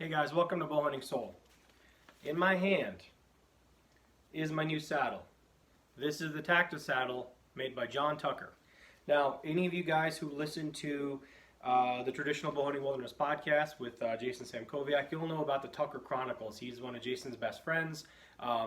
Hey guys, welcome to Bowhunting Soul. In my hand is my new saddle. This is the Tactisaddle made by John Tucker. Now, any of you guys who listen to the traditional Bowhunting Wilderness podcast with Jason Samkoviak, you'll know about the Tucker Chronicles. He's one of Jason's best friends.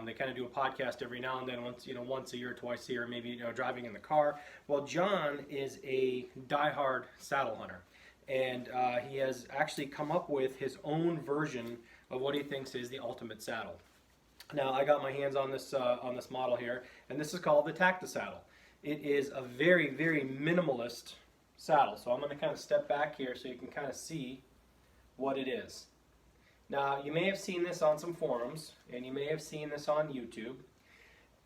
They kind of do a podcast every now and then, once a year, twice a year, maybe driving in the car. Well, John is a diehard saddle hunter. And he has actually come up with his own version of what he thinks is the ultimate saddle. Now, I got my hands on this model here, and this is called the Tactisaddle. It is a very, very minimalist saddle. So I'm going to kind of step back here so you can kind of see what it is. Now, you may have seen this on some forums, and you may have seen this on YouTube,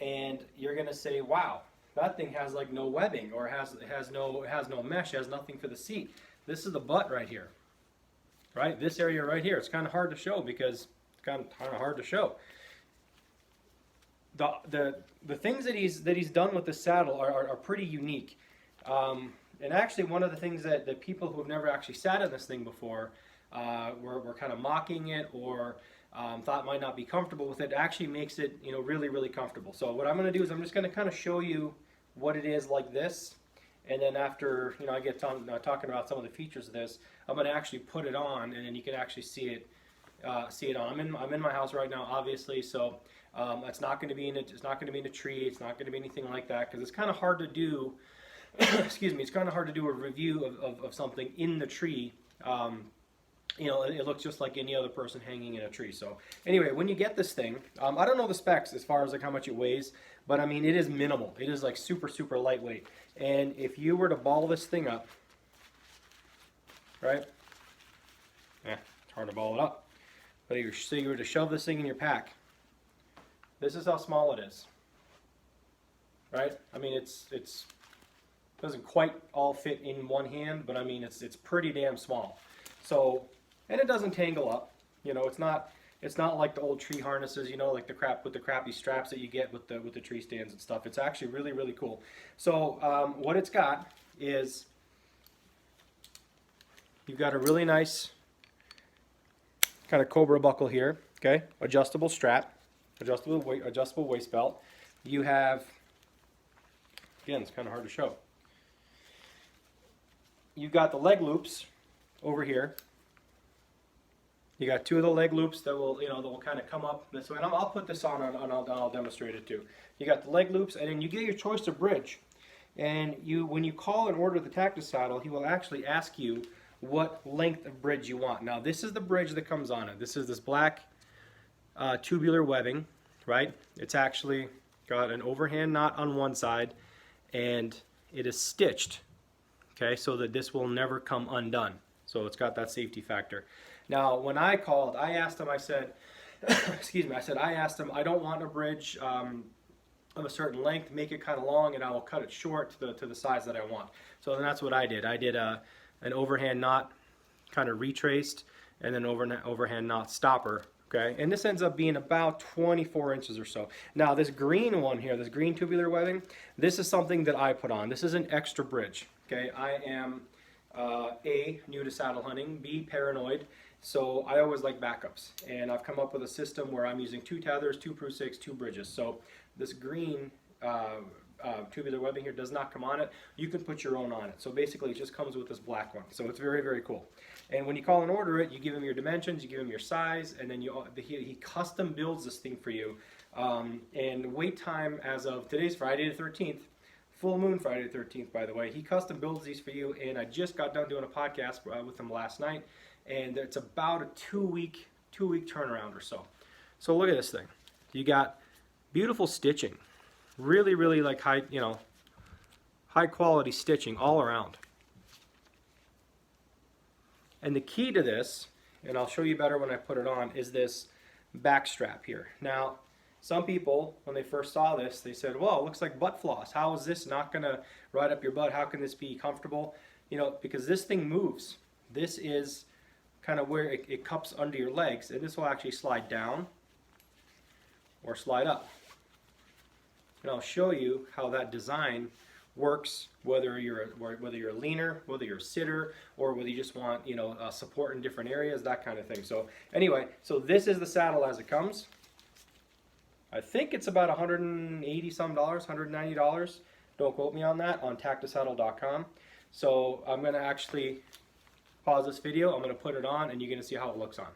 and you're going to say, wow, that thing has like no webbing, or it has no mesh, it has nothing for the seat. This is the butt right here, right? This area right here. It's kind of hard to show because it's kind of hard to show. The things that he's done with the saddle are pretty unique. And actually, one of the things that people who have never actually sat in this thing before were kind of mocking it or thought might not be comfortable with it, actually makes it really, really comfortable. So what I'm going to do is I'm just going to kind of show you what it is like this. And then after I get talking about some of the features of this, I'm going to actually put it on, and then you can actually see it on. I'm in my house right now, obviously, so it's not going to be in it's not going to be in a tree. It's not going to be anything like that because it's kind of hard to do. Excuse me. It's kind of hard to do a review of something in the tree. It looks just like any other person hanging in a tree. So anyway, when you get this thing, I don't know the specs as far as like how much it weighs, but I mean it is minimal. It is like super, super lightweight. And if you were to ball this thing up, right? Yeah, it's hard to ball it up. But if you were to shove this thing in your pack, this is how small it is. Right? I mean it doesn't quite all fit in one hand, but I mean it's pretty damn small. So, and it doesn't tangle up. It's not like the old tree harnesses, like the crappy straps that you get with the tree stands and stuff. It's actually really, really cool. So what it's got is you've got a really nice kind of cobra buckle here. Okay, adjustable strap, adjustable waist belt. You have, again, it's kind of hard to show. You've got the leg loops over here. You got two of the leg loops that will, that will kind of come up this way. And I'll put this on and I'll demonstrate it too. You got the leg loops, and then you get your choice of bridge. And when you call and order the Tactisaddle, he will actually ask you what length of bridge you want. Now, this is the bridge that comes on it. This is this black tubular webbing, right? It's actually got an overhand knot on one side, and it is stitched, okay, so that this will never come undone. So it's got that safety factor. Now, when I called, I asked him, I said, excuse me, I asked him, I don't want a bridge of a certain length, make it kind of long, and I will cut it short to the size that I want. So then that's what I did. I did an overhand knot, kind of retraced, and then overhand knot stopper. Okay, and this ends up being about 24 inches or so. Now, this green one here, this green tubular webbing, this is something that I put on. This is an extra bridge. Okay, I am A, new to saddle hunting, B, paranoid, so I always like backups. And I've come up with a system where I'm using 2 tethers, 2 Prue 6, 2 bridges. So this green tubular webbing here does not come on it. You can put your own on it. So basically it just comes with this black one. So it's very, very cool. And when you call and order it, you give him your dimensions, you give him your size, and then he custom builds this thing for you. And wait time as of today's Friday the 13th, full moon Friday the 13th, by the way. He custom builds these for you, and I just got done doing a podcast with him last night, and it's about a two-week turnaround or so. So look at this thing. You got beautiful stitching, really, really like high quality stitching all around. And the key to this, and I'll show you better when I put it on, is this back strap here. Now, some people, when they first saw this, they said, well, it looks like butt floss. How is this not going to ride up your butt? How can this be comfortable? Because this thing moves. This is kind of where it cups under your legs, and this will actually slide down or slide up. And I'll show you how that design works, whether you're a leaner, whether you're a sitter, or whether you just want, you know, support in different areas, that kind of thing. So anyway, so this is the saddle as it comes. I think it's about $180 some, $190. Don't quote me on that, on Tactisaddle.com. So I'm going to actually pause this video. I'm going to put it on, and you're going to see how it looks on.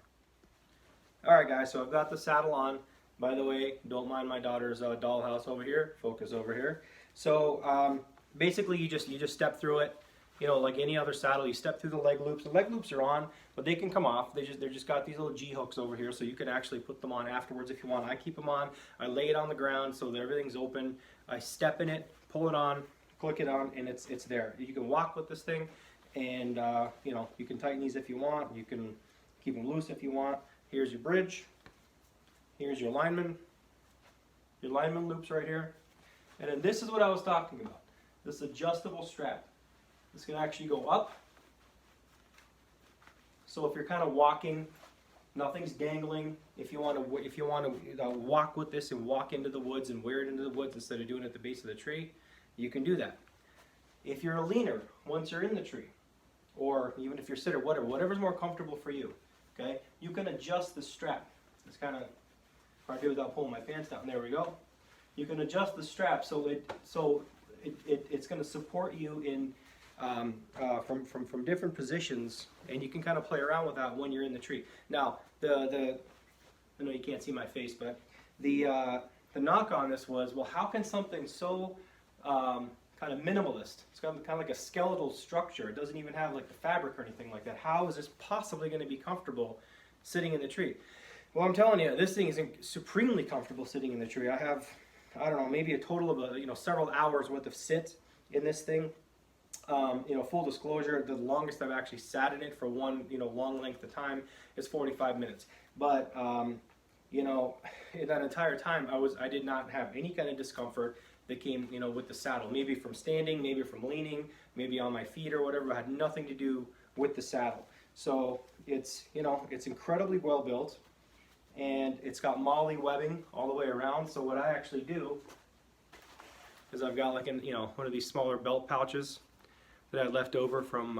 All right, guys. So I've got the saddle on. By the way, don't mind my daughter's dollhouse over here. Focus over here. So basically, you just step through it. You know, like any other saddle, you step through the leg loops. The leg loops are on, but they can come off. They're just got these little G hooks over here, so you can actually put them on afterwards if you want. I keep them on. I lay it on the ground so that everything's open. I step in it, pull it on, click it on, and it's there. You can walk with this thing, and you know, you can tighten these if you want. You can keep them loose if you want. Here's your bridge. Here's your lineman. Your lineman loops right here. And then this is what I was talking about. This adjustable strap. This can actually go up. So if you're kind of walking, nothing's dangling. If you want to walk with this and walk into the woods and wear it into the woods instead of doing it at the base of the tree, you can do that. If you're a leaner, once you're in the tree, or even if you're a sitter, whatever's more comfortable for you, okay, you can adjust the strap. It's kind of hard to do without pulling my pants down. There we go. You can adjust the strap so it's going to support you in from different positions, and you can kind of play around with that when you're in the tree. Now, I know you can't see my face, but the knock on this was, well, how can something so kind of minimalist, it's kind of like a skeletal structure, it doesn't even have like the fabric or anything like that, how is this possibly going to be comfortable sitting in the tree? Well, I'm telling you, this thing is supremely comfortable sitting in the tree. I have, I don't know, maybe a total of several hours worth of sit in this thing. Full disclosure, the longest I've actually sat in it for one, long length of time is 45 minutes. But, in that entire time, I did not have any kind of discomfort that came, with the saddle. Maybe from standing, maybe from leaning, maybe on my feet or whatever. It had nothing to do with the saddle. So it's, it's incredibly well built, and it's got MOLLE webbing all the way around. So what I actually do is I've got like one of these smaller belt pouches that I left over from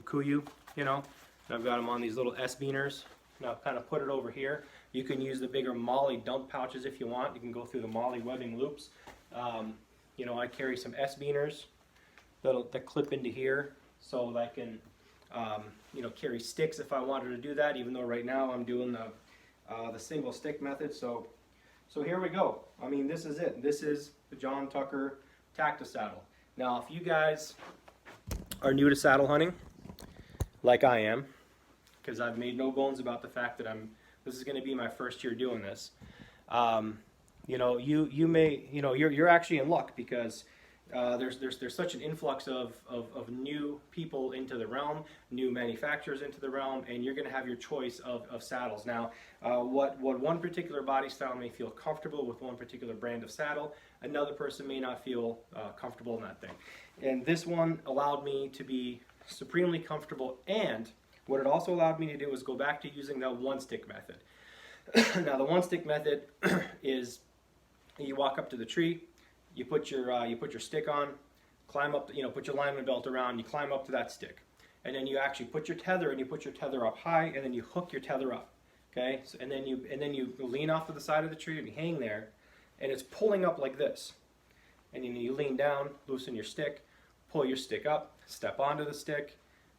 Kuyu, and I've got them on these little S-beaners. And I've kind of put it over here. You can use the bigger MOLLE dump pouches if you want. You can go through the MOLLE webbing loops. I carry some S-beaners that clip into here, so that I can carry sticks if I wanted to do that. Even though right now I'm doing the single stick method. So here we go. I mean, this is it. This is the John Tucker Tactisaddle. Now, if you guys are new to saddle hunting, like I am, because I've made no bones about the fact that this is going to be my first year doing this. You're actually in luck, because there's such an influx of new people into the realm, new manufacturers into the realm, and you're going to have your choice of saddles. Now, what one particular body style may feel comfortable with one particular brand of saddle, another person may not feel comfortable in that thing. And this one allowed me to be supremely comfortable, and what it also allowed me to do was go back to using that one-stick method. Now, the one-stick method is you walk up to the tree, you put your stick on, climb up, put your lineman belt around, you climb up to that stick, and then you actually put your tether, and you put your tether up high, and then you hook your tether up, okay? So, and then you lean off to the side of the tree and you hang there, and it's pulling up like this, and then you lean down, loosen your stick, pull your stick up, step onto the stick,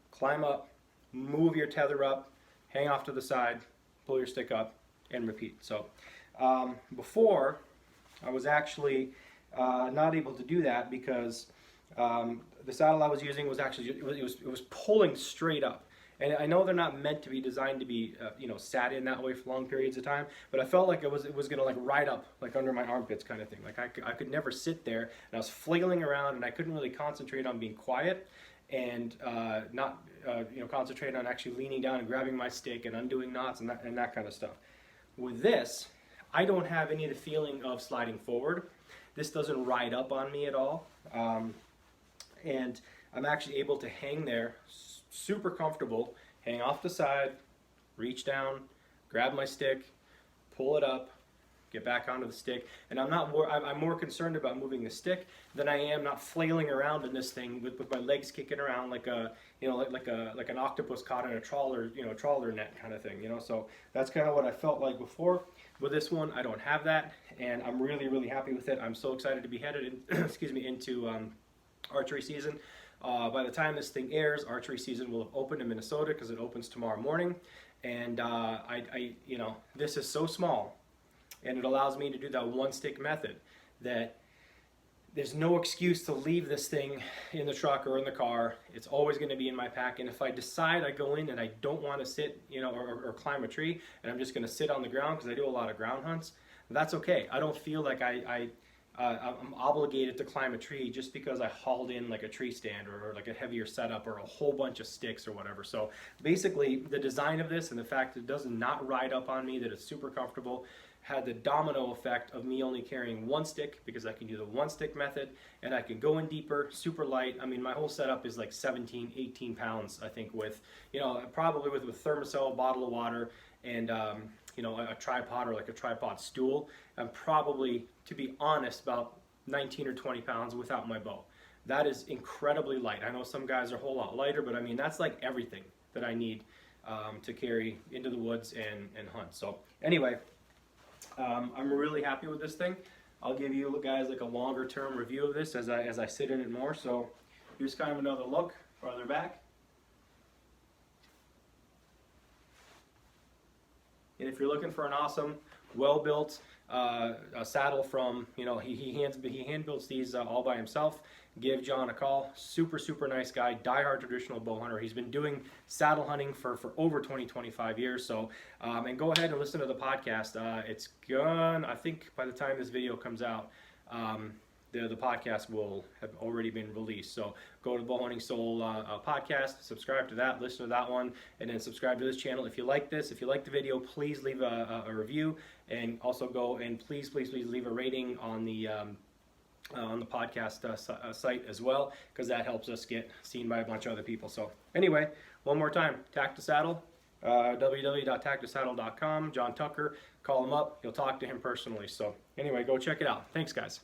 climb up, move your tether up, hang off to the side, pull your stick up, and repeat. So before, I was actually not able to do that, because the saddle I was using was actually it was pulling straight up, and I know they're not meant to be designed to be sat in that way for long periods of time, but I felt like it was gonna like ride up like under my armpits kind of thing. Like I could never sit there, and I was flailing around, and I couldn't really concentrate on being quiet and not concentrate on actually leaning down and grabbing my stick and undoing knots and that kind of stuff. With this, I don't have any of the feeling of sliding forward. This doesn't ride up on me at all, and I'm actually able to hang there super comfortable, hang off the side, reach down, grab my stick, pull it up, get back onto the stick. And I'm more concerned about moving the stick than I am not flailing around in this thing with my legs kicking around like a, you know, like an octopus caught in a trawler, you know, trawler net kind of thing, you know. So that's kind of what I felt like before. With this one, I don't have that, and I'm really, really happy with it. I'm so excited to be headed in, excuse me, into archery season. By the time this thing airs, archery season will have opened in Minnesota because it opens tomorrow morning. And you know, this is so small, and it allows me to do that one stick method that there's no excuse to leave this thing in the truck or in the car. It's always going to be in my pack. And if I decide I go in and I don't want to sit, you know, or climb a tree, and I'm just going to sit on the ground because I do a lot of ground hunts, that's okay. I don't feel like I'm obligated to climb a tree just because I hauled in like a tree stand or like a heavier setup or a whole bunch of sticks or whatever. So basically the design of this and the fact that it does not ride up on me, that it's super comfortable, had the domino effect of me only carrying one stick because I can do the one stick method and I can go in deeper, super light. I mean, my whole setup is like 17, 18 pounds, I think, with, you know, probably with thermosol, bottle of water, and you know, a tripod or like a tripod stool. I'm probably, to be honest, about 19 or 20 pounds without my bow. That is incredibly light. I know some guys are a whole lot lighter, but I mean, that's like everything that I need to carry into the woods and hunt. So anyway, I'm really happy with this thing. I'll give you guys like a longer term review of this as I sit in it more. So here's kind of another look farther back. And if you're looking for an awesome, well-built a saddle from, you know, he hand builds these all by himself, give John a call. Super, super nice guy, diehard traditional bow hunter. He's been doing saddle hunting for over 25 years. So, and go ahead and listen to the podcast. It's gone, I think by the time this video comes out, the podcast will have already been released. So go to Bowhunting Soul podcast, subscribe to that, listen to that one, and then subscribe to this channel. If you like this, if you like the video, please leave a review, and also go and please leave a rating on the podcast site as well, because that helps us get seen by a bunch of other people. So anyway, one more time, Tactisaddle, www.tactisaddle.com, John Tucker, call him up, you'll talk to him personally. So anyway, go check it out. Thanks, guys.